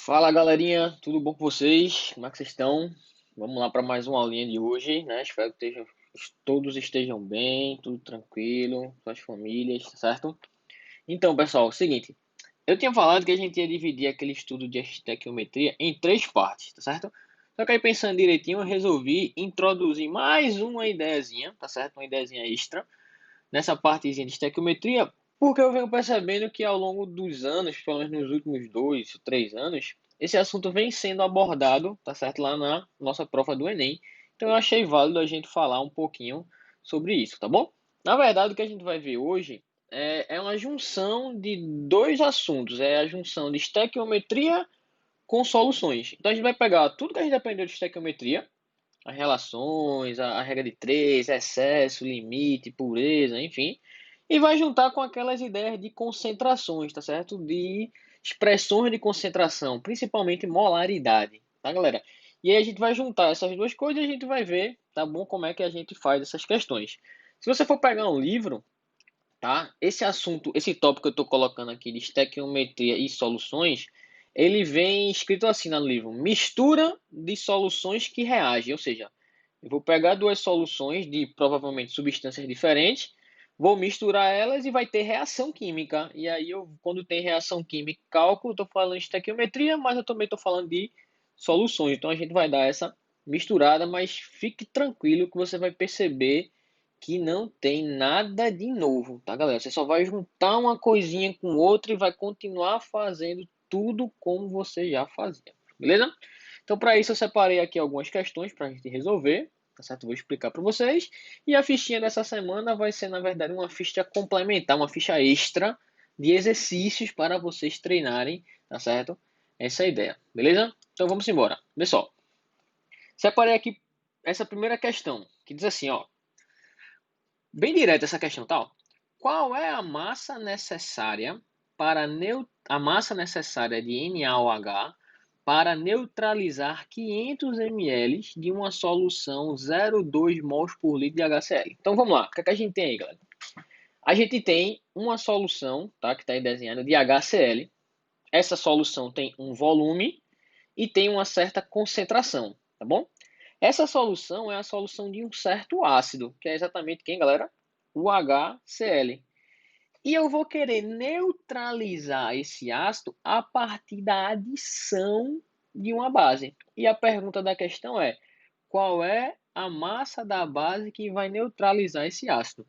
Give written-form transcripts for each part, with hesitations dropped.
Fala galerinha, tudo bom com vocês? Como é que vocês estão? Vamos lá para mais uma aulinha de hoje, né? Espero que todos estejam bem, tudo tranquilo, suas famílias, tá certo? Então, pessoal, é o seguinte, eu tinha falado que a gente ia dividir aquele estudo de estequiometria em três partes, tá certo? Só que aí pensando direitinho, eu resolvi introduzir mais uma ideiazinha, tá certo? Uma ideiazinha extra nessa partezinha de estequiometria, porque eu venho percebendo que ao longo dos anos, pelo menos nos últimos 2, 3 anos, esse assunto vem sendo abordado, tá certo, lá na nossa prova do Enem. Então eu achei válido a gente falar um pouquinho sobre isso, tá bom? Na verdade, o que a gente vai ver hoje é uma junção de dois assuntos, é a junção de estequiometria com soluções. Então a gente vai pegar tudo que a gente aprendeu de estequiometria, as relações, a regra de três, excesso, limite, pureza, enfim. E vai juntar com aquelas ideias de concentrações, tá certo? De expressões de concentração, principalmente molaridade, tá, galera? E aí a gente vai juntar essas duas coisas e a gente vai ver, tá bom, como é que a gente faz essas questões. Se você for pegar um livro, tá? Esse assunto, esse tópico que eu estou colocando aqui de estequiometria e soluções, ele vem escrito assim no livro: mistura de soluções que reagem, ou seja, eu vou pegar duas soluções de provavelmente substâncias diferentes, vou misturar elas e vai ter reação química. E aí quando tem reação química, cálculo, estou falando de estequiometria, mas eu também estou falando de soluções. Então a gente vai dar essa misturada, mas fique tranquilo que você vai perceber que não tem nada de novo, tá, galera? Você só vai juntar uma coisinha com outra e vai continuar fazendo tudo como você já fazia, beleza? Então, para isso, eu separei aqui algumas questões para a gente resolver, tá certo? Vou explicar para vocês. E a fichinha dessa semana vai ser, na verdade, uma ficha complementar, uma ficha extra de exercícios para vocês treinarem, tá certo? Essa é a ideia, beleza? Então, vamos embora. Pessoal, separei aqui essa primeira questão, que diz assim, ó. Bem direta essa questão, tal. Qual é a massa necessária a massa necessária de NaOH para neutralizar 500 ml de uma solução 0,2 mols por litro de HCl? Então vamos lá. O que é que a gente tem aí, galera? A gente tem uma solução, tá, que está aí desenhada de HCl. Essa solução tem um volume e tem uma certa concentração, tá bom? Essa solução é a solução de um certo ácido, que é exatamente quem, galera? O HCl. E eu vou querer neutralizar esse ácido a partir da adição de uma base. E a pergunta da questão é: qual é a massa da base que vai neutralizar esse ácido?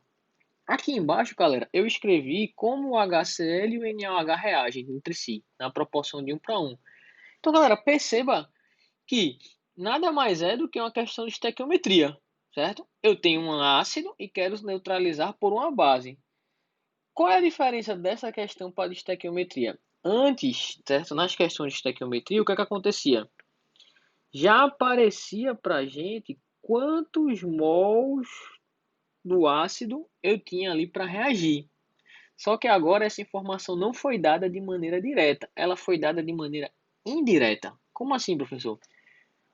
Aqui embaixo, galera, eu escrevi como o HCl e o NaOH reagem entre si, na proporção de 1 para 1. Então, galera, perceba que nada mais é do que uma questão de estequiometria, certo? Eu tenho um ácido e quero neutralizar por uma base. Qual é a diferença dessa questão para a estequiometria? Antes, certo? Nas questões de estequiometria, o que é que acontecia? Já aparecia para a gente quantos mols do ácido eu tinha ali para reagir. Só que agora essa informação não foi dada de maneira direta, ela foi dada de maneira indireta. Como assim, professor?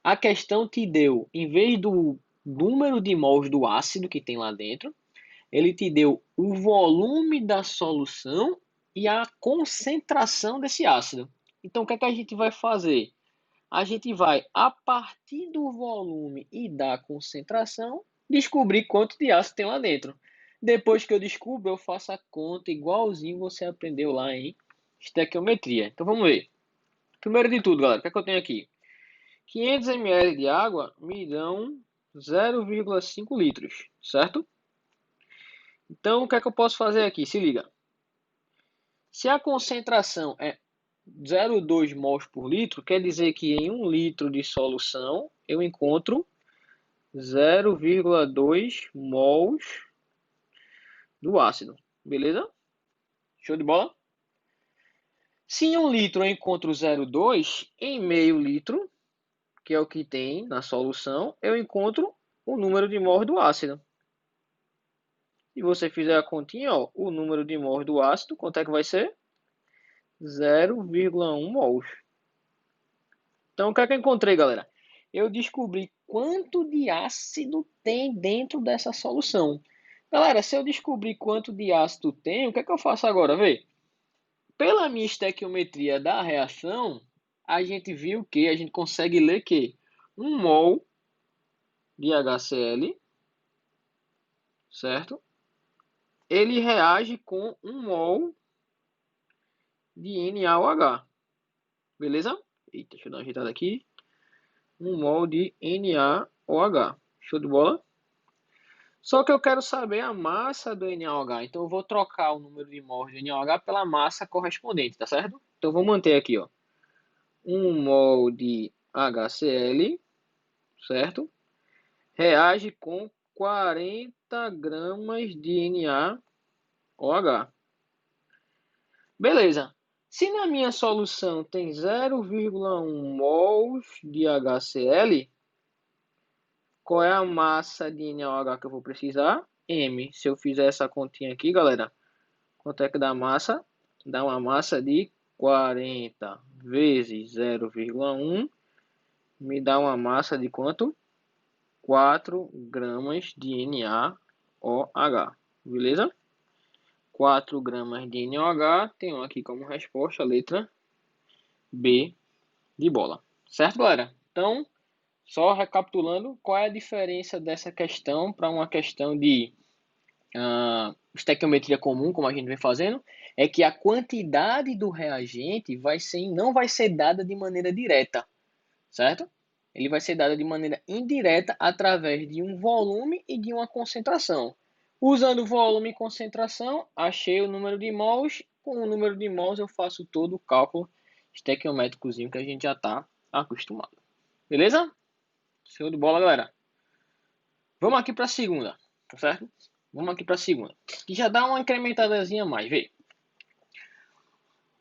A questão te deu, em vez do número de mols do ácido que tem lá dentro, ele te deu o volume da solução e a concentração desse ácido. Então, o que é que a gente vai fazer? A gente vai, a partir do volume e da concentração, descobrir quanto de ácido tem lá dentro. Depois que eu descubro, eu faço a conta igualzinho você aprendeu lá em estequiometria. Então, vamos ver. Primeiro de tudo, galera, o que é que eu tenho aqui? 500 ml de água me dão 0,5 litros, certo? Então, o que é que eu posso fazer aqui? Se liga. Se a concentração é 0,2 mols por litro, quer dizer que em 1 litro de solução eu encontro 0,2 mols do ácido. Beleza? Show de bola? Se em 1 litro eu encontro 0,2, em meio litro, que é o que tem na solução, eu encontro o número de mols do ácido. Se você fizer a continha, ó, o número de mols do ácido, quanto é que vai ser? 0,1 mols. Então, o que é que eu encontrei, galera? Eu descobri quanto de ácido tem dentro dessa solução. Galera, se eu descobrir quanto de ácido tem, o que é que eu faço agora? Vê, pela minha estequiometria da reação, a gente viu que a gente consegue ler que 1 mol de HCl, certo? Ele reage com 1 mol de NaOH, beleza? Eita, deixa eu dar uma ajeitada aqui. 1 mol de NaOH, show de bola? Só que eu quero saber a massa do NaOH, então eu vou trocar o número de mols de NaOH pela massa correspondente, tá certo? Então vou manter aqui, ó, 1 mol de HCl, certo? Reage com 40 gramas de NaOH. Beleza. Se na minha solução tem 0,1 mols de HCl, qual é a massa de NaOH que eu vou precisar? M. Se eu fizer essa continha aqui, galera, quanto é que dá a massa? Dá uma massa de 40 vezes 0,1, me dá uma massa de quanto? 4 gramas de NaOH, beleza? 4 gramas de NaOH, tenho aqui como resposta a letra B de bola. Certo, galera? Então, só recapitulando, qual é a diferença dessa questão para uma questão de estequiometria comum, como a gente vem fazendo? É que a quantidade do reagente não vai ser dada de maneira direta, certo? Ele vai ser dado de maneira indireta através de um volume e de uma concentração. Usando volume e concentração, achei o número de mols. Com o número de mols eu faço todo o cálculo estequiométricozinho que a gente já está acostumado. Beleza? Show de bola, galera. Vamos aqui para a segunda, tá certo? Vamos aqui para a segunda, que já dá uma incrementadazinha a mais, vê.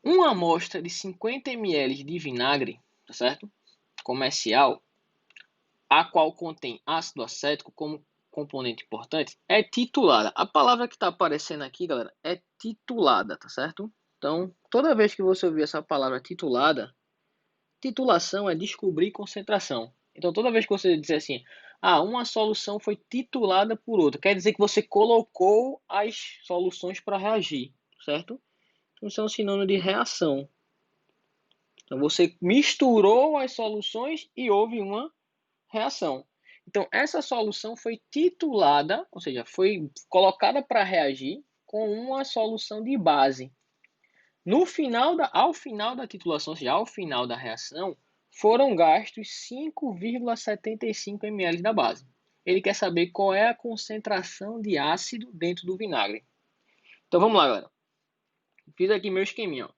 Uma amostra de 50 ml de vinagre, tá certo? Comercial, a qual contém ácido acético como componente importante, é titulada. A palavra que está aparecendo aqui, galera, é titulada, tá certo? Então, toda vez que você ouvir essa palavra titulada, titulação é descobrir concentração. Então, toda vez que você dizer assim, uma solução foi titulada por outra, quer dizer que você colocou as soluções para reagir, certo? Então, isso é um sinônimo de reação. Então, você misturou as soluções e houve uma reação. Então, essa solução foi titulada, ou seja, foi colocada para reagir com uma solução de base. Ao final da titulação, ou seja, ao final da reação, foram gastos 5,75 ml da base. Ele quer saber qual é a concentração de ácido dentro do vinagre. Então, vamos lá, galera. Fiz aqui meu esqueminha. Ó.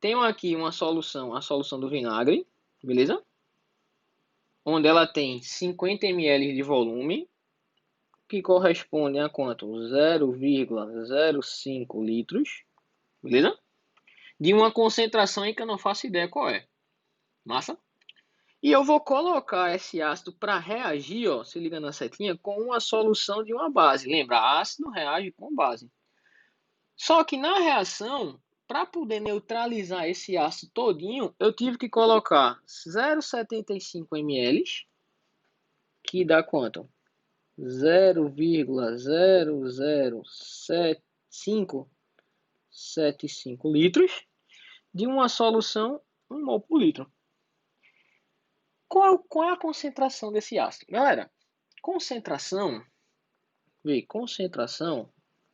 Tenho aqui uma solução, a solução do vinagre, beleza? Onde ela tem 50 ml de volume, que corresponde a quanto? 0,05 litros, beleza? De uma concentração aí que eu não faço ideia qual é. Massa? E eu vou colocar esse ácido para reagir, ó, se liga na setinha, com uma solução de uma base. Lembra, ácido reage com base. Só que na reação, para poder neutralizar esse ácido todinho, eu tive que colocar 0,75 ml, que dá quanto? 0,00575 litros de uma solução 1 mol por litro. Qual é a concentração desse ácido? Galera, concentração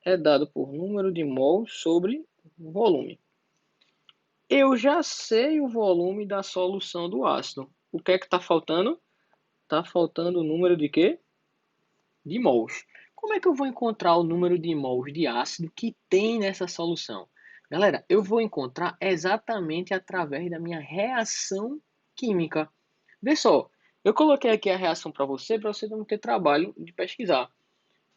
é dado por número de mols sobre volume. Eu já sei o volume da solução do ácido. O que é que está faltando? Está faltando o número de quê? De mols. Como é que eu vou encontrar o número de mols de ácido que tem nessa solução? Galera, eu vou encontrar exatamente através da minha reação química. Vê só, eu coloquei aqui a reação para você não ter trabalho de pesquisar.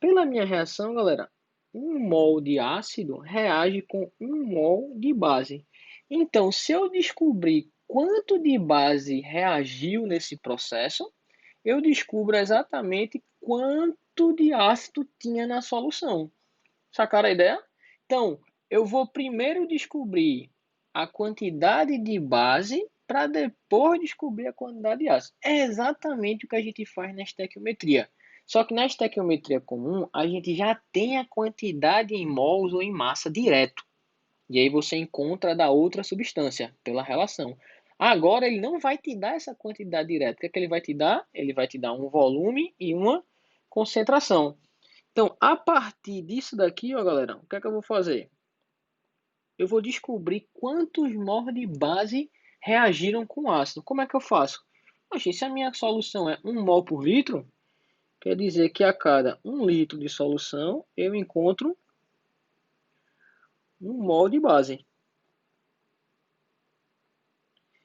Pela minha reação, galera, 1 mol de ácido reage com 1 mol de base. Então, se eu descobrir quanto de base reagiu nesse processo, eu descubro exatamente quanto de ácido tinha na solução. Sacaram a ideia? Então, eu vou primeiro descobrir a quantidade de base para depois descobrir a quantidade de ácido. É exatamente o que a gente faz na estequiometria. Só que na estequiometria comum, a gente já tem a quantidade em mols ou em massa direto. E aí você encontra da outra substância, pela relação. Agora ele não vai te dar essa quantidade direta. O que é que ele vai te dar? Ele vai te dar um volume e uma concentração. Então, a partir disso daqui, ó, galera, o que é que eu vou fazer? Eu vou descobrir quantos mols de base reagiram com o ácido. Como é que eu faço? Oxe, se a minha solução é 1 mol por litro, quer dizer que a cada 1 litro de solução eu encontro 1 mol de base.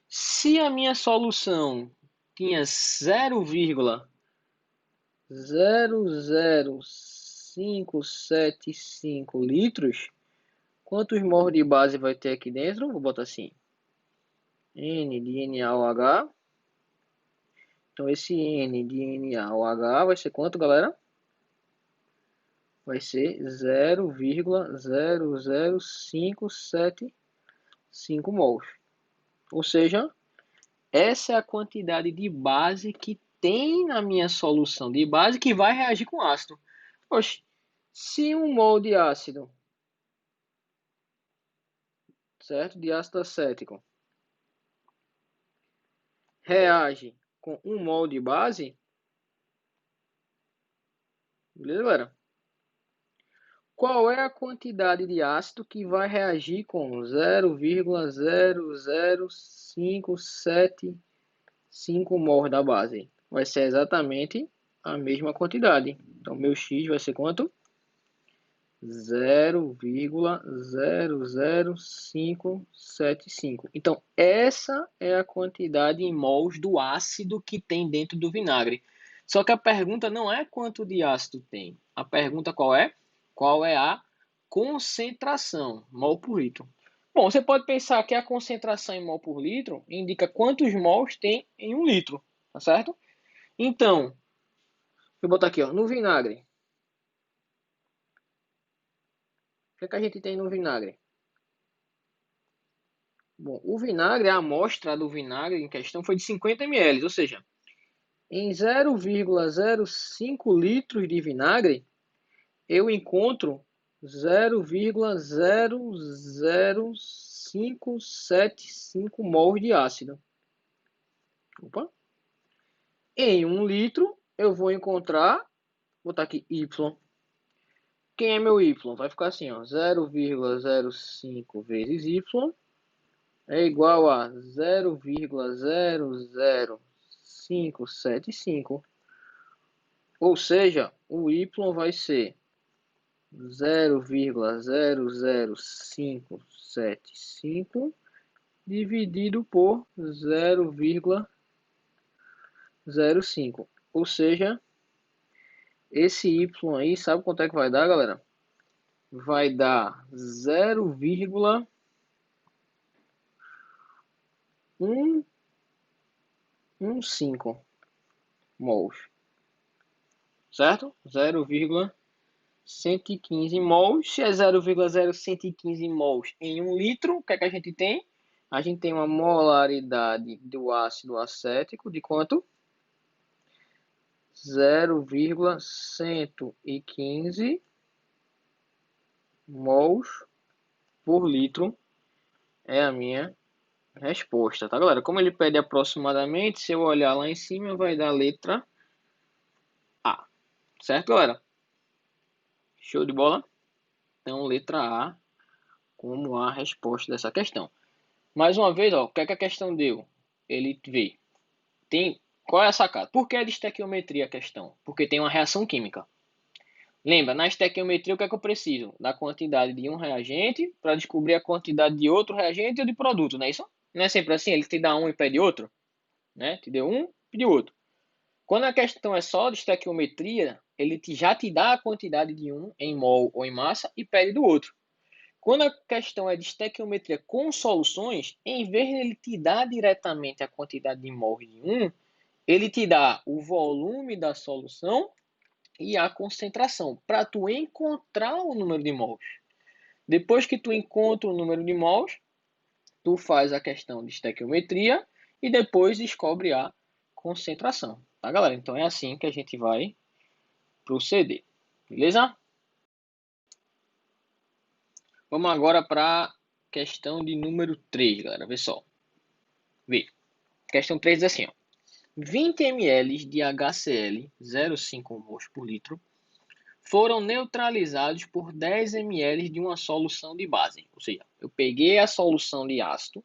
Se a minha solução tinha 0,00575 litros, quantos mols de base vai ter aqui dentro? Vou botar assim, N de NaOH. Então esse N de NaOH vai ser quanto, galera? Vai ser 0,00575 mols. Ou seja, essa é a quantidade de base que tem na minha solução de base que vai reagir com ácido. Oxe, se 1 mol de ácido, certo? De ácido acético, reage com 1 mol de base, beleza, galera? Qual é a quantidade de ácido que vai reagir com 0,00575 mols da base? Vai ser exatamente a mesma quantidade. Então, meu X vai ser quanto? 0,00575. Então, essa é a quantidade em mols do ácido que tem dentro do vinagre. Só que a pergunta não é quanto de ácido tem. A pergunta qual é? Qual é a concentração, mol por litro? Bom, você pode pensar que a concentração em mol por litro indica quantos mols tem em 1 litro, tá certo? Então, vou botar aqui, ó, no vinagre. O que é que a gente tem no vinagre? Bom, o vinagre, a amostra do vinagre em questão foi de 50 ml, ou seja, em 0,05 litros de vinagre, eu encontro 0,00575 mols de ácido. Opa. Em 1 litro, eu vou encontrar, vou botar aqui Y. Quem é meu Y? Vai ficar assim, ó, 0,05 vezes Y é igual a 0,00575. Ou seja, o Y vai ser 0,00575 dividido por 0,05. Ou seja, esse Y aí, sabe quanto é que vai dar, galera? Vai dar 0,115 mols, certo? 0,115 mols. Se é 0,0115 mols em 1 litro, o que é que a gente tem? A gente tem uma molaridade do ácido acético de quanto? 0,115 mols por litro é a minha resposta, tá, galera? Como ele pede aproximadamente, se eu olhar lá em cima, vai dar a letra A. Certo, galera? Show de bola? Então, letra A como a resposta dessa questão. Mais uma vez, ó, o que é que a questão deu? Ele veio. Qual é a sacada? Por que é de estequiometria a questão? Porque tem uma reação química. Lembra, na estequiometria, o que é que eu preciso? Da quantidade de um reagente para descobrir a quantidade de outro reagente ou de produto, não é isso? Não é sempre assim? Ele te dá um e pede outro, né? Te deu um, pede outro. Quando a questão é só de estequiometria, ele já te dá a quantidade de um em mol ou em massa e pede do outro. Quando a questão é de estequiometria com soluções, em vez de ele te dar diretamente a quantidade de mol de um, ele te dá o volume da solução e a concentração, para tu encontrar o número de mols. Depois que tu encontra o número de mols, tu faz a questão de estequiometria e depois descobre a concentração. Tá, galera? Então é assim que a gente vai proceder. Beleza? Vamos agora para a questão de número 3, galera. Vê só. Vê, questão 3 diz assim, ó. 20 ml de HCl, 0,5 mols por litro, foram neutralizados por 10 ml de uma solução de base. Ou seja, eu peguei a solução de ácido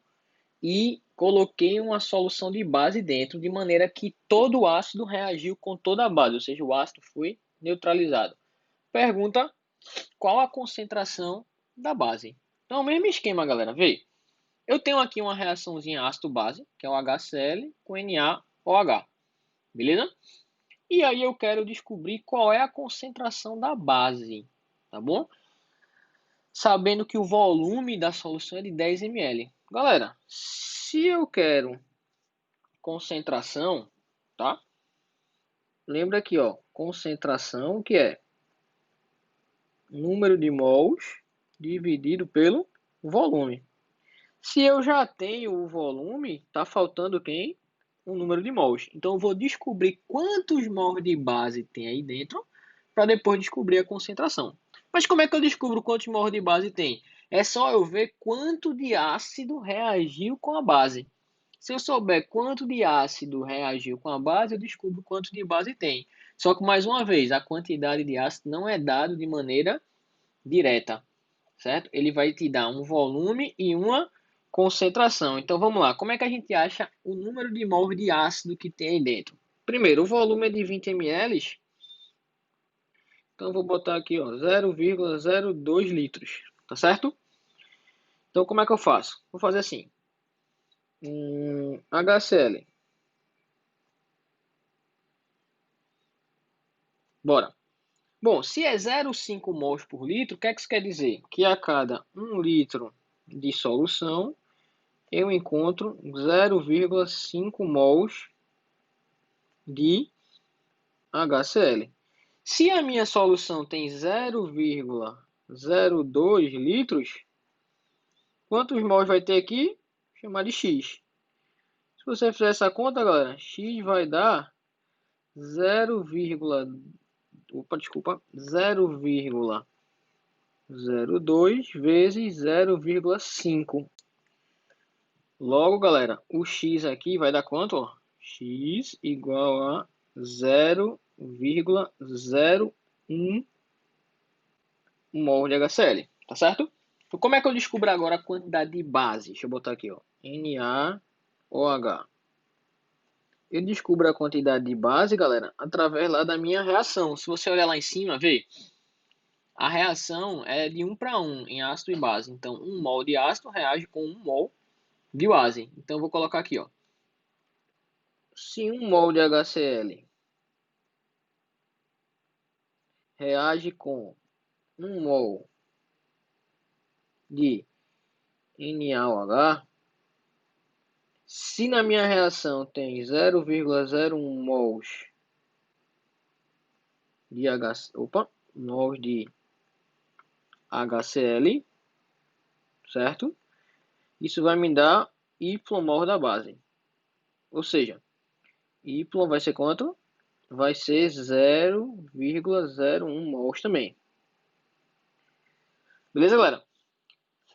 e coloquei uma solução de base dentro, de maneira que todo o ácido reagiu com toda a base, ou seja, o ácido foi neutralizado. Pergunta, qual a concentração da base? Então, o mesmo esquema, galera. Vê, eu tenho aqui uma reaçãozinha ácido-base, que é o HCl com NaOH, beleza? E aí eu quero descobrir qual é a concentração da base, tá bom? Sabendo que o volume da solução é de 10 ml. Galera, se eu quero concentração, tá? Lembra aqui, ó, concentração que é número de mols dividido pelo volume. Se eu já tenho o volume, tá faltando quem? O número de mols. Então eu vou descobrir quantos mols de base tem aí dentro para depois descobrir a concentração. Mas como é que eu descubro quantos mols de base tem? É só eu ver quanto de ácido reagiu com a base. Se eu souber quanto de ácido reagiu com a base, eu descubro quanto de base tem. Só que, mais uma vez, a quantidade de ácido não é dado de maneira direta, certo? Ele vai te dar um volume e uma concentração. Então, vamos lá. Como é que a gente acha o número de mols de ácido que tem aí dentro? Primeiro, o volume é de 20 ml. Então, eu vou botar aqui, ó, 0,02 litros, tá certo? Então, como é que eu faço? Vou fazer assim. HCl. Bora. Bom, se é 0,5 mols por litro, o que é que isso quer dizer? Que a cada 1 litro de solução, eu encontro 0,5 mols de HCl. Se a minha solução tem 0,02 litros, quantos mols vai ter aqui? Vou chamar de X. Se você fizer essa conta, galera, X vai dar 0,02 vezes 0,5. Logo, galera, o X aqui vai dar quanto? Ó? X igual a 0,01 mol de HCl, tá certo? Então, como é que eu descubro agora a quantidade de base? Deixa eu botar aqui, ó, NaOH. Eu descubro a quantidade de base, galera, através lá da minha reação. Se você olhar lá em cima, vê, a reação é de 1 para 1 em ácido e base. Então, 1 mol de ácido reage com 1 mol de base. Então, eu vou colocar aqui, ó. Se 1 mol de HCl reage com 1 mol de NaOH, se na minha reação tem 0,01 mols de HCl, certo? Isso vai me dar Y mol da base. Ou seja, Y vai ser quanto? Vai ser 0,01 mols também. Beleza, galera?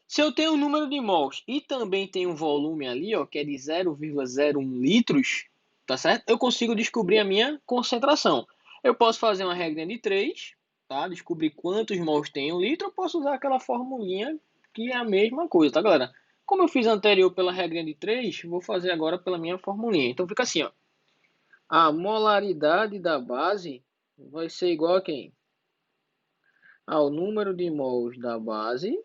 Se eu tenho o número de mols e também tenho um volume ali, ó, que é de 0,01 litros, tá certo? Eu consigo descobrir a minha concentração. Eu posso fazer uma regra de 3, tá? Descobrir quantos mols tem em um litro, eu posso usar aquela formulinha que é a mesma coisa, tá, galera? Como eu fiz anterior pela regra de 3, vou fazer agora pela minha formulinha. Então fica assim, ó. A molaridade da base vai ser igual a quem? Ao número de mols da base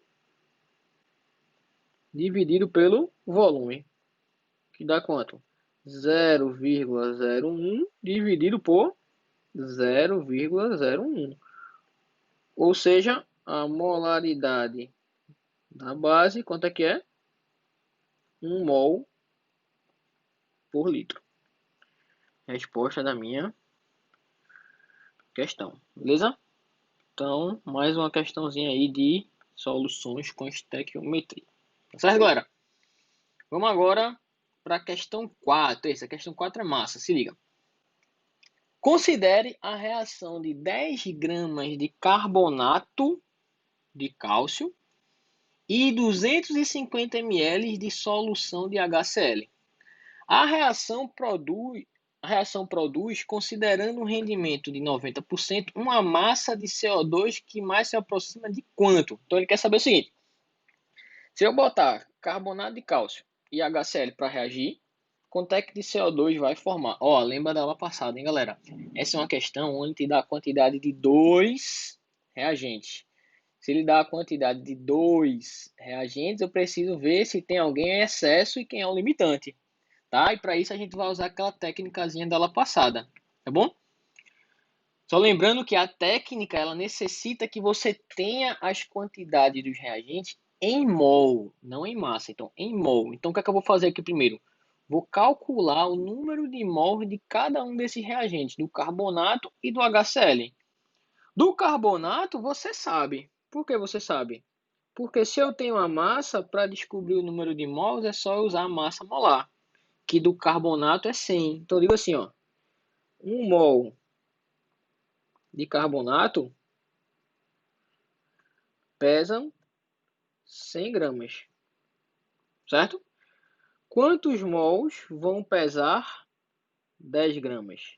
dividido pelo volume, que dá quanto? 0,01 dividido por 0,01. Ou seja, a molaridade da base, quanto é que é? 1 mol por litro. Resposta da minha questão, beleza? Então, mais uma questãozinha aí de soluções com estequiometria. Tá certo, galera? Vamos agora para a questão 4. Essa questão 4 é massa, se liga. Considere a reação de 10 gramas de carbonato de cálcio e 250 ml de solução de HCl. A reação produz, considerando um rendimento de 90%, uma massa de CO2 que mais se aproxima de quanto? Então ele quer saber o seguinte: se eu botar carbonato de cálcio e HCl para reagir, quanto é que de CO2 vai formar? Ó, lembra da aula passada, hein, galera? Essa é uma questão onde te dá a quantidade de dois reagentes. Se ele dá a quantidade de dois reagentes, eu preciso ver se tem alguém em excesso e quem é o limitante, tá? E para isso a gente vai usar aquela técnicazinha da aula passada, tá bom? Só lembrando que a técnica ela necessita que você tenha as quantidades dos reagentes em mol, não em massa. Então, em mol. Então, o que é que eu vou fazer aqui primeiro? Vou calcular o número de mols de cada um desses reagentes, do carbonato e do HCl. Do carbonato, você sabe. Por que você sabe? Porque se eu tenho a massa, para descobrir o número de mols, é só eu usar a massa molar, que do carbonato é 100. Então, eu digo assim, ó, 1 mol de carbonato pesa 100 gramas, certo? Quantos mols vão pesar 10 gramas?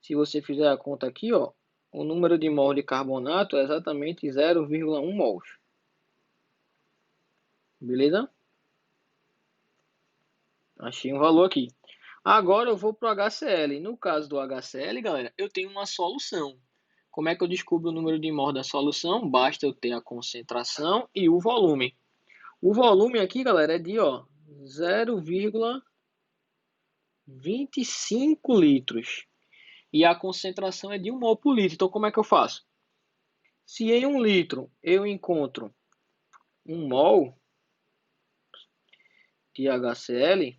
Se você fizer a conta aqui, ó, o número de mols de carbonato é exatamente 0,1 mols. Beleza? Achei um valor aqui. Agora eu vou para o HCl. No caso do HCl, galera, eu tenho uma solução. Como é que eu descubro o número de mols da solução? Basta eu ter a concentração e o volume. O volume aqui, galera, é de 0,25 litros. E a concentração é de 1 mol por litro. Então, como é que eu faço? Se em 1 litro eu encontro 1 mol de HCl,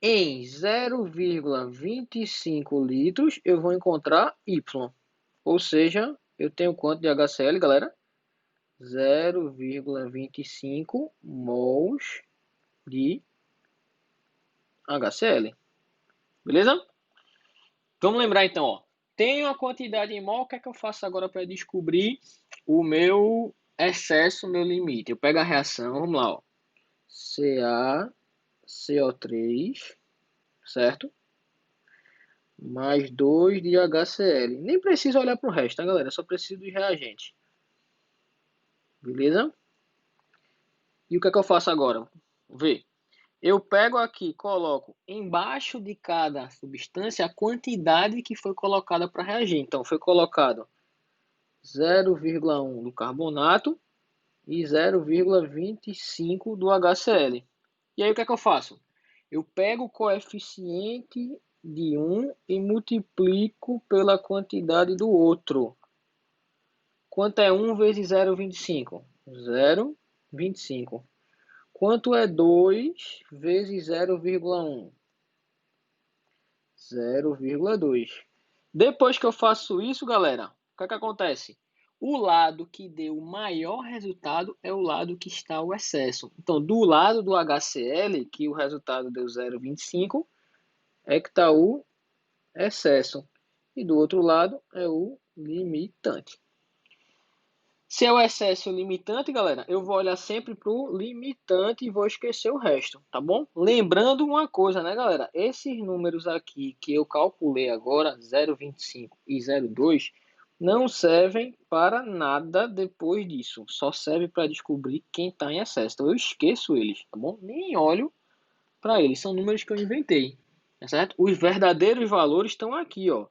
em 0,25 litros eu vou encontrar Y. Ou seja, eu tenho quanto de HCl, galera? 0,25 mols de HCl. Beleza? Vamos lembrar então, ó. Tenho a quantidade em mol, o que é que eu faço agora para descobrir o meu excesso, o meu limite? Eu pego a reação, vamos lá, ó. CaCO3, certo? Mais 2 de HCl. Nem preciso olhar para o resto, tá, galera? Só preciso dos reagentes. Beleza? E o que é que eu faço agora? Vê. Eu pego aqui, coloco embaixo de cada substância a quantidade que foi colocada para reagir. Então, foi colocado 0,1 do carbonato e 0,25 do HCl. E aí o que é que eu faço? Eu pego o coeficiente de um e multiplico pela quantidade do outro. Quanto é 1 vezes 0,25? 0,25. Quanto é 2 vezes 0,1? 0,2. Depois que eu faço isso, galera, o que é que acontece? O lado que deu o maior resultado é o lado que está o excesso. Então, do lado do HCl, que o resultado deu 0,25, é que está o excesso. E do outro lado é o limitante. Se é o excesso limitante, galera, eu vou olhar sempre para o limitante e vou esquecer o resto, tá bom? Lembrando uma coisa, né, galera? Esses números aqui que eu calculei agora, 0,25 e 0,2, não servem para nada depois disso. Só serve para descobrir quem está em excesso. Então eu esqueço eles, tá bom? Nem olho para eles. São números que eu inventei, tá certo? Os verdadeiros valores estão aqui, ó.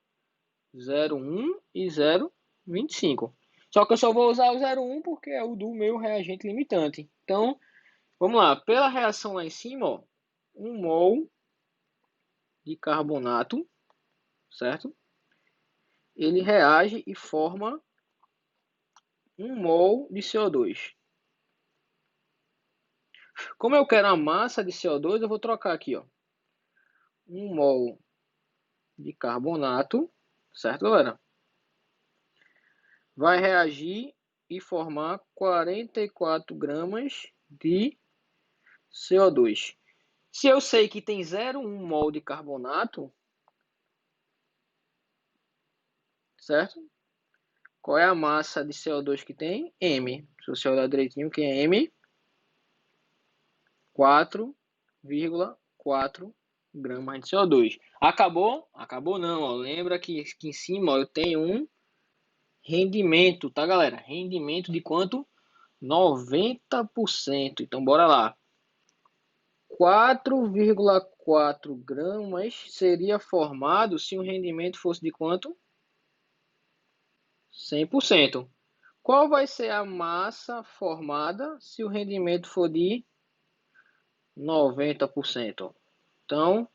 0,1 e 0,25. Só que eu só vou usar o 0,1 porque é o do meu reagente limitante. Então, vamos lá. Pela reação lá em cima, ó, 1 mol de carbonato, certo? Ele reage e forma 1 mol de CO2. Como eu quero a massa de CO2, eu vou trocar aqui, ó. 1 mol de carbonato, certo, galera? Vai reagir e formar 44 gramas de CO2. Se eu sei que tem 0,1 mol de carbonato, certo? Qual é a massa de CO2 que tem? M. Se você olhar direitinho, que é M, 4,44. 4 gramas de CO2. Acabou? Acabou não, ó. Lembra que aqui em cima, ó, eu tenho um rendimento, tá, galera? Rendimento de quanto? 90%. Então, bora lá. 4,4 gramas seria formado se o rendimento fosse de quanto? 100%. Qual vai ser a massa formada se o rendimento for de 90%? Então,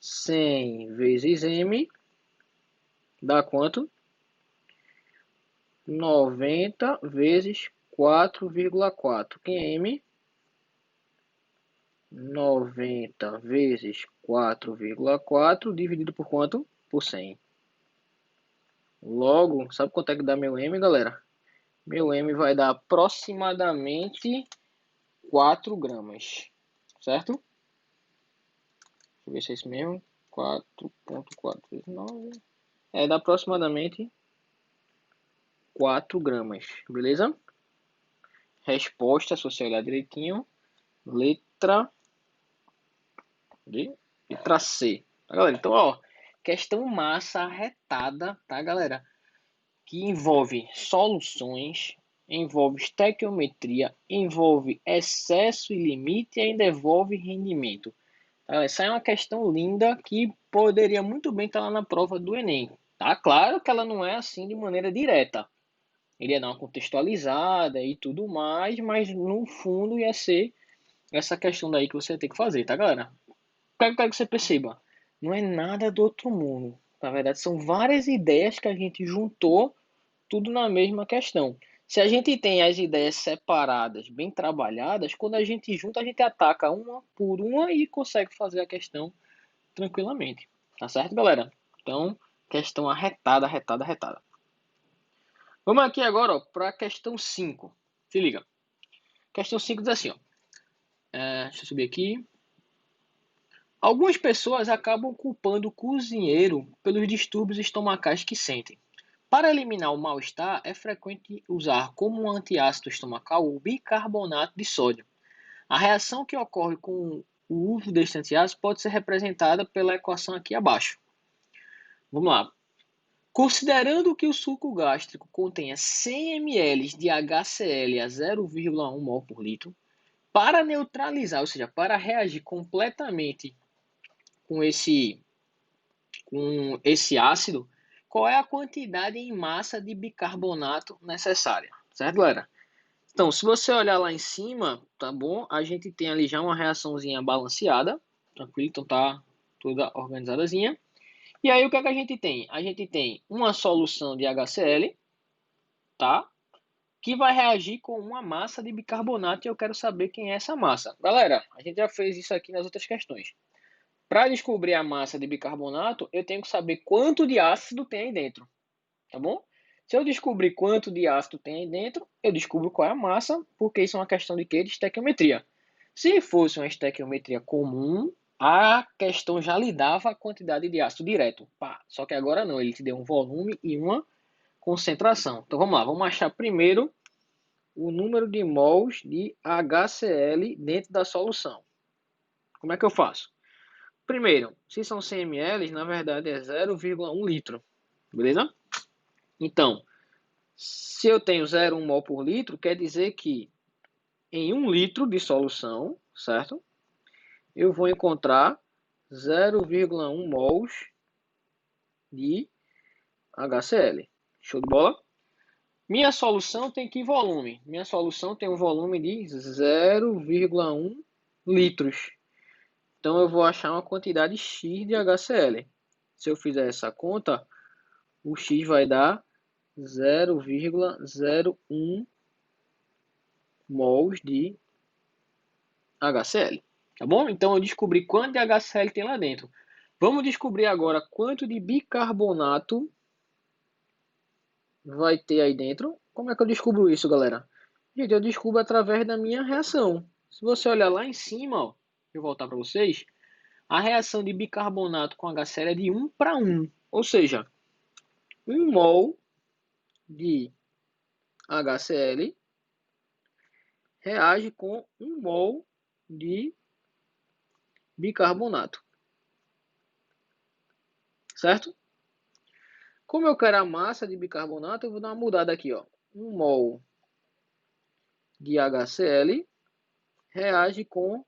100 vezes M dá quanto? 90 vezes 4,4. Quem é M? 90 vezes 4,4 dividido por quanto? Por 100. Logo, sabe quanto é que dá meu M, galera? Meu M vai dar aproximadamente 4 gramas, certo? Deixa eu ver se é isso mesmo. 4,4 vezes 9. Dá aproximadamente 4 gramas, beleza? Resposta, se você olhar direitinho, letra C. Tá, galera? Então, ó, questão massa arretada, tá, galera? Que envolve soluções, envolve estequiometria, envolve excesso e limite e ainda envolve rendimento. Essa é uma questão linda que poderia muito bem estar lá na prova do Enem. Tá claro que ela não é assim de maneira direta. Iria dar uma contextualizada e tudo mais, mas no fundo ia ser essa questão daí que você tem que fazer, tá, galera? Quero que você perceba. Não é nada do outro mundo. Na verdade, são várias ideias que a gente juntou tudo na mesma questão. Se a gente tem as ideias separadas, bem trabalhadas, quando a gente junta, a gente ataca uma por uma e consegue fazer a questão tranquilamente. Tá certo, galera? Então, questão arretada, arretada, arretada. Vamos aqui agora para a questão 5. Se liga. Questão 5 diz assim, ó. Deixa eu subir aqui. Algumas pessoas acabam culpando o cozinheiro pelos distúrbios estomacais que sentem. Para eliminar o mal-estar, é frequente usar como um antiácido estomacal o bicarbonato de sódio. A reação que ocorre com o uso deste antiácido pode ser representada pela equação aqui abaixo. Vamos lá. Considerando que o suco gástrico contenha 100 ml de HCl a 0,1 mol por litro, para neutralizar, ou seja, para reagir completamente com esse ácido, qual é a quantidade em massa de bicarbonato necessária, certo, galera? Então, se você olhar lá em cima, tá bom? A gente tem ali já uma reaçãozinha balanceada, tranquilo? Então tá toda organizadazinha. E aí o que é que a gente tem? A gente tem uma solução de HCl, tá? Que vai reagir com uma massa de bicarbonato e eu quero saber quem é essa massa. Galera, a gente já fez isso aqui nas outras questões. Para descobrir a massa de bicarbonato, eu tenho que saber quanto de ácido tem aí dentro, tá bom? Se eu descobrir quanto de ácido tem aí dentro, eu descubro qual é a massa, porque isso é uma questão de quê? De estequiometria. Se fosse uma estequiometria comum, a questão já lhe dava a quantidade de ácido direto. Pá. Só que agora não, ele te deu um volume e uma concentração. Então vamos lá, vamos achar primeiro o número de mols de HCl dentro da solução. Como é que eu faço? Primeiro, se são 100 ml, na verdade é 0,1 litro, beleza? Então, se eu tenho 0,1 mol por litro, quer dizer que em 1 litro de solução, certo? Eu vou encontrar 0,1 mols de HCl. Show de bola? Minha solução tem que volume? Minha solução tem um volume de 0,1 litros. Então eu vou achar uma quantidade X de HCl. Se eu fizer essa conta, o X vai dar 0,01 mols de HCl. Tá bom? Então eu descobri quanto de HCl tem lá dentro. Vamos descobrir agora quanto de bicarbonato vai ter aí dentro. Como é que eu descubro isso, galera? Gente, eu descubro através da minha reação. Se você olhar lá em cima, ó, eu vou voltar para vocês, a reação de bicarbonato com HCl é de 1 para 1. Ou seja, 1 mol de HCl reage com 1 mol de bicarbonato. Certo? Como eu quero a massa de bicarbonato, eu vou dar uma mudada aqui, ó. 1 mol de HCl reage com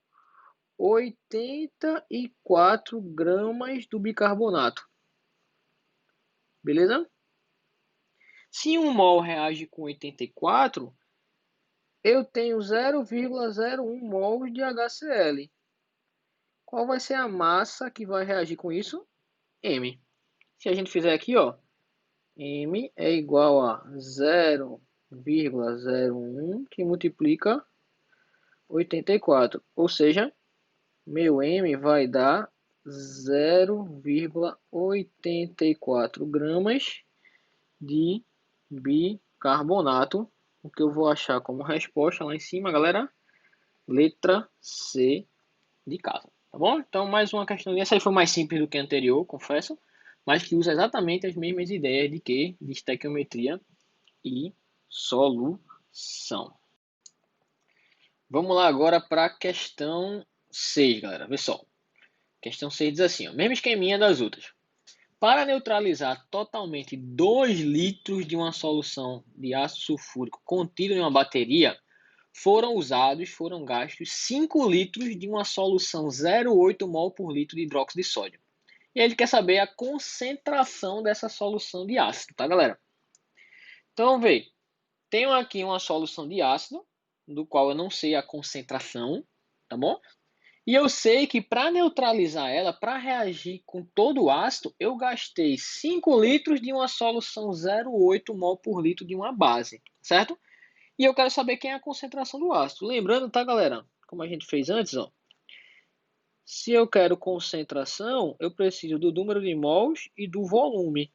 84 gramas do bicarbonato. Beleza? Se 1 mol reage com 84, eu tenho 0,01 mols de HCl. Qual vai ser a massa que vai reagir com isso? M. Se a gente fizer aqui, ó, M é igual a 0,01 que multiplica 84. Ou seja, meu M vai dar 0,84 gramas de bicarbonato. O que eu vou achar como resposta lá em cima, galera? Letra C de casa. Tá bom? Então, mais uma questão. Essa aí foi mais simples do que a anterior, confesso. Mas que usa exatamente as mesmas ideias de que? De estequiometria e solução. Vamos lá agora para a questão 6, galera. Vê só. Questão 6 diz assim, ó, mesmo esqueminha das outras. Para neutralizar totalmente 2 litros de uma solução de ácido sulfúrico contido em uma bateria, foram gastos 5 litros de uma solução 0,8 mol por litro de hidróxido de sódio. E ele quer saber a concentração dessa solução de ácido, tá, galera? Então, vê, tenho aqui uma solução de ácido, do qual eu não sei a concentração, tá bom? E eu sei que para neutralizar ela, para reagir com todo o ácido, eu gastei 5 litros de uma solução 0,8 mol por litro de uma base, certo? E eu quero saber quem é a concentração do ácido. Lembrando, tá, galera? Como a gente fez antes, ó. Se eu quero concentração, eu preciso do número de mols e do volume.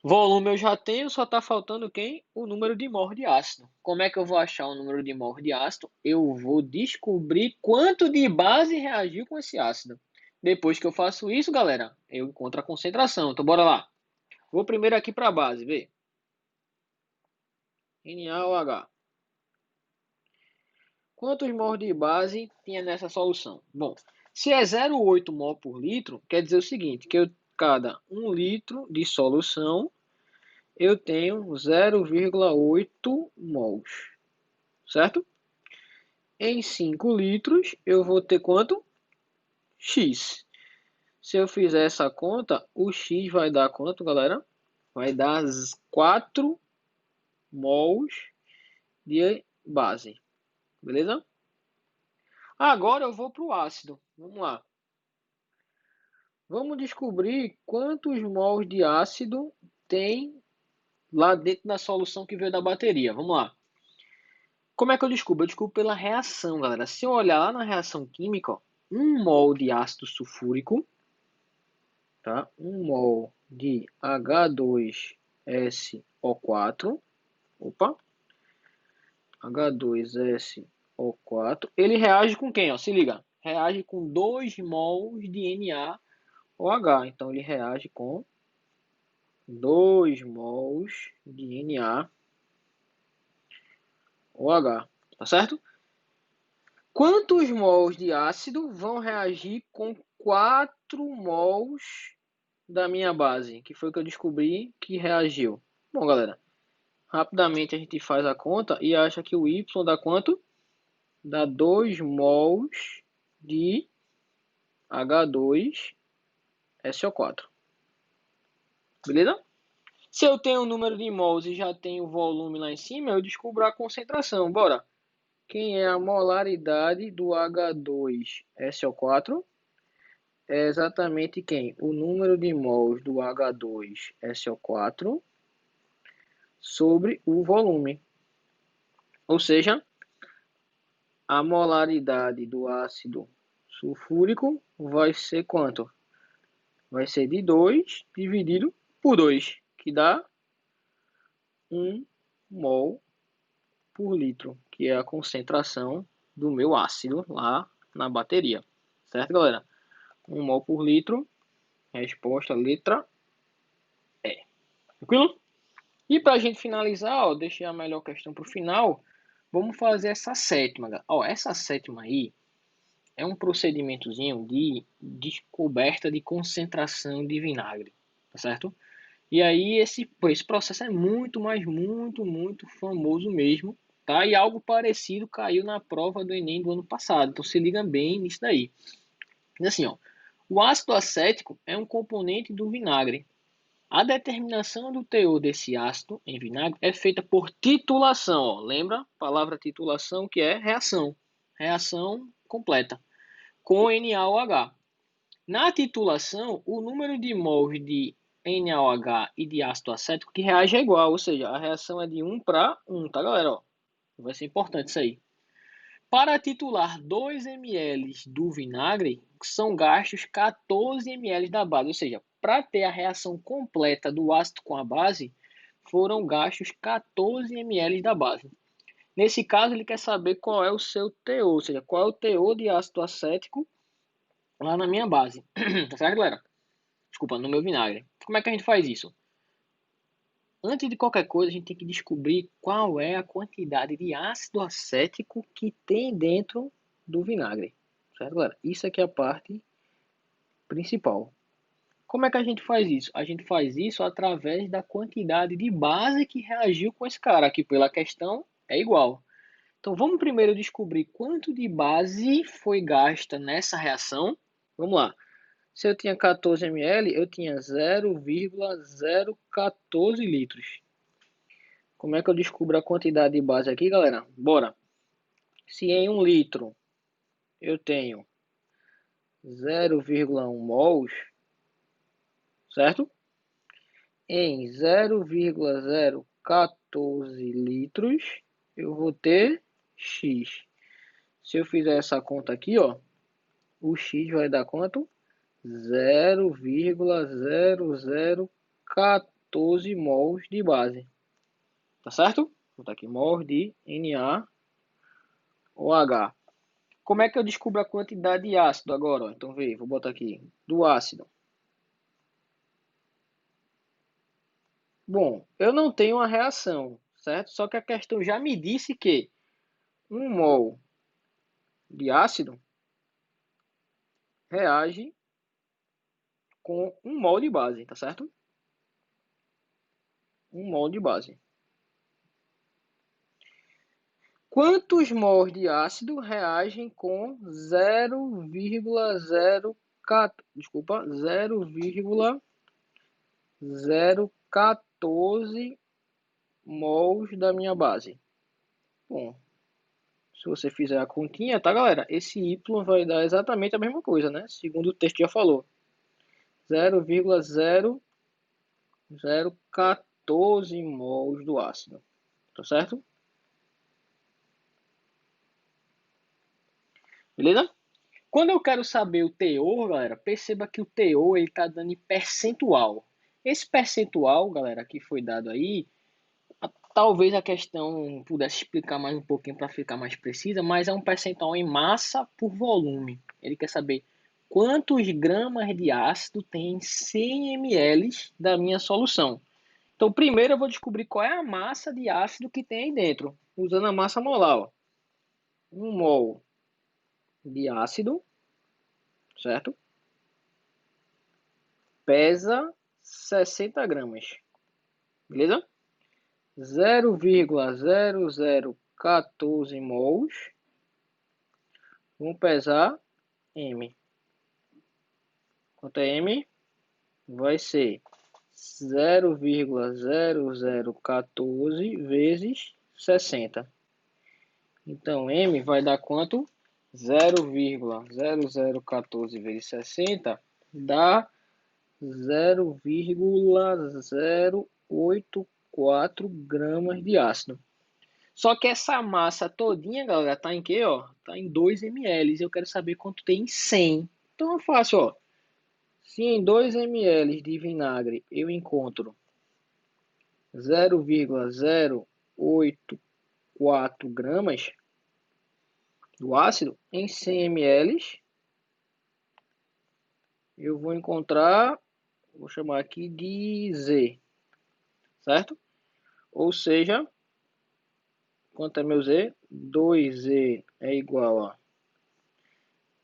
Volume eu já tenho, só está faltando quem? O número de mol de ácido. Como é que eu vou achar o número de mol de ácido? Eu vou descobrir quanto de base reagiu com esse ácido. Depois que eu faço isso, galera, eu encontro a concentração. Então, bora lá. Vou primeiro aqui para a base, vê. NaOH. Quantos mols de base tinha nessa solução? Bom, se é 0,8 mol por litro, quer dizer o seguinte, que cada 1 litro de solução eu tenho 0,8 mols, certo? Em 5 litros, eu vou ter quanto? X. Se eu fizer essa conta, o X vai dar quanto, galera? Vai dar 4 mols de base. Beleza? Agora eu vou para o ácido. Vamos lá. Vamos descobrir quantos mols de ácido tem lá dentro da solução que veio da bateria. Vamos lá. Como é que eu descubro? Eu descubro pela reação, galera. Se eu olhar lá na reação química, ó, 1 mol de ácido sulfúrico, tá? 1 mol de H2SO4, opa, H2SO4, ele reage com quem? Ó? Se liga, reage com 2 mols de NaOH. Então, ele reage com 2 mols de NaOH, tá certo? Quantos mols de ácido vão reagir com 4 mols da minha base? Que foi o que eu descobri que reagiu. Bom, galera, rapidamente a gente faz a conta e acha que o Y dá quanto? Dá 2 mols de H2SO4. Beleza? Se eu tenho o número de mols e já tenho o volume lá em cima, eu descubro a concentração. Bora! Quem é a molaridade do H2SO4? É exatamente quem? O número de mols do H2SO4 sobre o volume. Ou seja, a molaridade do ácido sulfúrico vai ser quanto? Vai ser de 2 dividido por 2, que dá 1 mol por litro, que é a concentração do meu ácido lá na bateria. Certo, galera? 1 mol por litro, resposta letra E. Tranquilo? E para a gente finalizar, ó, deixei a melhor questão para o final, vamos fazer essa sétima. Ó, essa sétima aí, é um procedimentozinho de descoberta de concentração de vinagre, tá certo? E aí esse processo é muito, mas muito, muito famoso mesmo, tá? E algo parecido caiu na prova do Enem do ano passado, então se liga bem nisso daí. Diz assim, ó, o ácido acético é um componente do vinagre. A determinação do teor desse ácido em vinagre é feita por titulação, ó. Lembra? A palavra titulação que é reação. Reação completa com NaOH. Na titulação, o número de mols de NaOH e de ácido acético que reage é igual, ou seja, a reação é de 1 para 1, tá, galera? Ó, vai ser importante isso aí. Para titular 2 ml do vinagre, são gastos 14 ml da base, ou seja, para ter a reação completa do ácido com a base, foram gastos 14 ml da base. Nesse caso, ele quer saber qual é o seu teor, ou seja, qual é o teor de ácido acético lá na minha base. Tá certo, galera? Desculpa, no meu vinagre. Como é que a gente faz isso? Antes de qualquer coisa, a gente tem que descobrir qual é a quantidade de ácido acético que tem dentro do vinagre. Certo, galera? Isso aqui é a parte principal. Como é que a gente faz isso? A gente faz isso através da quantidade de base que reagiu com esse cara. Aqui pela questão é igual. Então vamos primeiro descobrir quanto de base foi gasta nessa reação. Vamos lá. Se eu tinha 14 ml, eu tinha 0,014 litros. Como é que eu descubro a quantidade de base aqui, galera? Bora. Se em 1 litro eu tenho 0,1 mols, certo? Em 0,014 litros, eu vou ter X. Se eu fizer essa conta aqui, ó, o X vai dar quanto? 0,0014 mols de base. Tá certo? Vou botar aqui mols de NaOH. Como é que eu descubro a quantidade de ácido agora? Ó? Então, vê, vou botar aqui do ácido. Bom, eu não tenho uma reação, certo? Só que a questão já me disse que 1 mol de ácido reage com 1 mol de base, tá certo? 1 mol de base. Quantos mols de ácido reagem com 0,014 mols da minha base? Bom, se você fizer a continha, tá, galera? Esse Y vai dar exatamente a mesma coisa, né? Segundo o texto já falou. 0,0014 mols do ácido. Tá certo? Beleza? Quando eu quero saber o teor, galera, perceba que o teor ele tá dando em percentual. Esse percentual, galera, que foi dado aí, talvez a questão pudesse explicar mais um pouquinho para ficar mais precisa, mas é um percentual em massa por volume. Ele quer saber quantos gramas de ácido tem em 100 ml da minha solução. Então, primeiro eu vou descobrir qual é a massa de ácido que tem aí dentro, usando a massa molar. Ó. 1 mol de ácido, certo? Pesa 60 gramas, beleza? 0,0014 mols vão pesar M. Quanto é M? Vai ser 0,0014 vezes 60. Então, M vai dar quanto? 0,0014 vezes 60 dá 0,084 gramas de ácido. Só que essa massa todinha, galera, tá em quê, ó? Tá em 2 ml. Eu quero saber quanto tem em 100. Então é fácil, ó. Se em 2 ml de vinagre eu encontro 0,084 gramas do ácido, em 100 ml eu vou encontrar, vou chamar aqui de Z, certo? Ou seja, quanto é meu Z? 2Z é igual a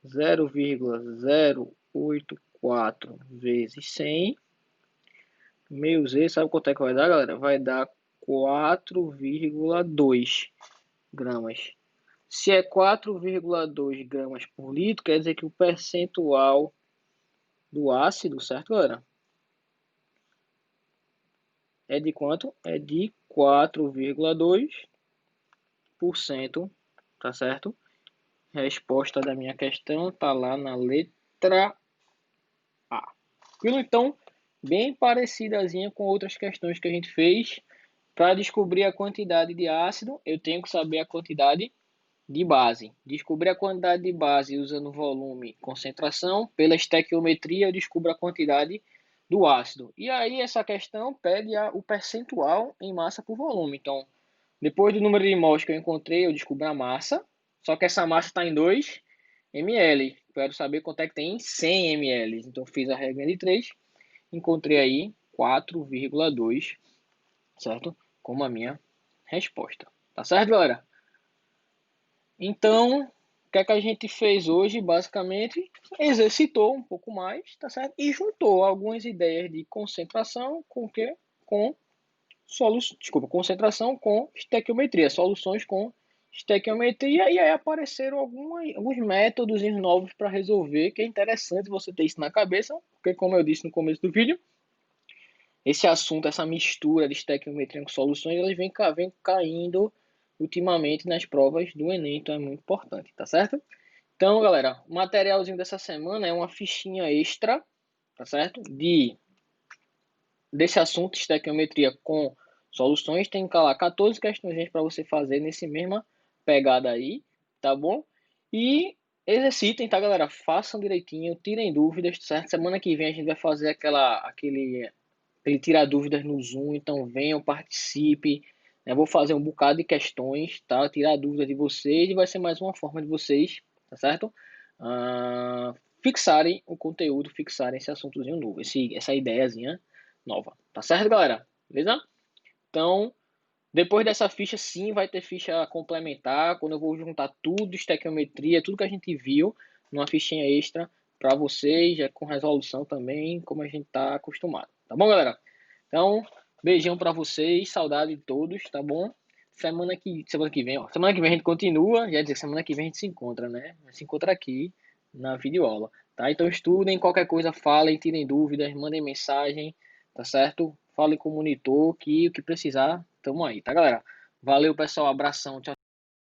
0,084 vezes 100. Meio Z, sabe quanto é que vai dar, galera? Vai dar 4,2 gramas. Se é 4,2 gramas por litro, quer dizer que o percentual do ácido, certo, galera? É de quanto? É de 4,2%, tá certo? Resposta da minha questão tá lá na letra A. Então, bem parecidazinha com outras questões que a gente fez. Para descobrir a quantidade de ácido, eu tenho que saber a quantidade de base. Descobrir a quantidade de base usando volume e concentração. Pela estequiometria, eu descubro a quantidade do ácido. E aí, essa questão pede o percentual em massa por volume. Então, depois do número de mols que eu encontrei, eu descubro a massa. Só que essa massa está em 2 ml. Quero saber quanto é que tem em 100 ml. Então, fiz a regra de 3. Encontrei aí 4,2, certo? Como a minha resposta. Tá certo, galera? Então, o que é que a gente fez hoje? Basicamente, exercitou um pouco mais, tá certo? E juntou algumas ideias de concentração com o quê? Com concentração com estequiometria, soluções com estequiometria, e aí apareceram alguns métodos novos para resolver, que é interessante você ter isso na cabeça, porque como eu disse no começo do vídeo, esse assunto, essa mistura de estequiometria com soluções, elas vem caindo ultimamente nas provas do Enem, então é muito importante, tá certo? Então, galera, o materialzinho dessa semana é uma fichinha extra, tá certo? Desse assunto, estequiometria com soluções, tem que lá 14 questões para você fazer nesse mesma pegada aí, tá bom? E exercitem, tá, galera? Façam direitinho, tirem dúvidas, certo? Semana que vem a gente vai fazer aquele tirar dúvidas no Zoom, então venham, participe. Eu vou fazer um bocado de questões, tá? Tirar dúvidas de vocês e vai ser mais uma forma de vocês, tá certo? Fixarem o conteúdo, fixarem esse assuntozinho novo, essa ideiazinha nova, tá certo, galera? Beleza? Então, depois dessa ficha, sim, vai ter ficha complementar, quando eu vou juntar tudo, estequiometria, tudo que a gente viu, numa fichinha extra para vocês, já com resolução também, como a gente tá acostumado. Tá bom, galera? Então, beijão para vocês, saudade de todos, tá bom? Semana que vem, ó. Semana que vem a gente continua, já dizer, semana que vem a gente se encontra, né? A gente se encontra aqui na videoaula, tá? Então estudem, qualquer coisa falem, tirem dúvidas, mandem mensagem, tá certo? Falem com o monitor, que o que precisar, tamo aí, tá, galera? Valeu, pessoal, abração, tchau.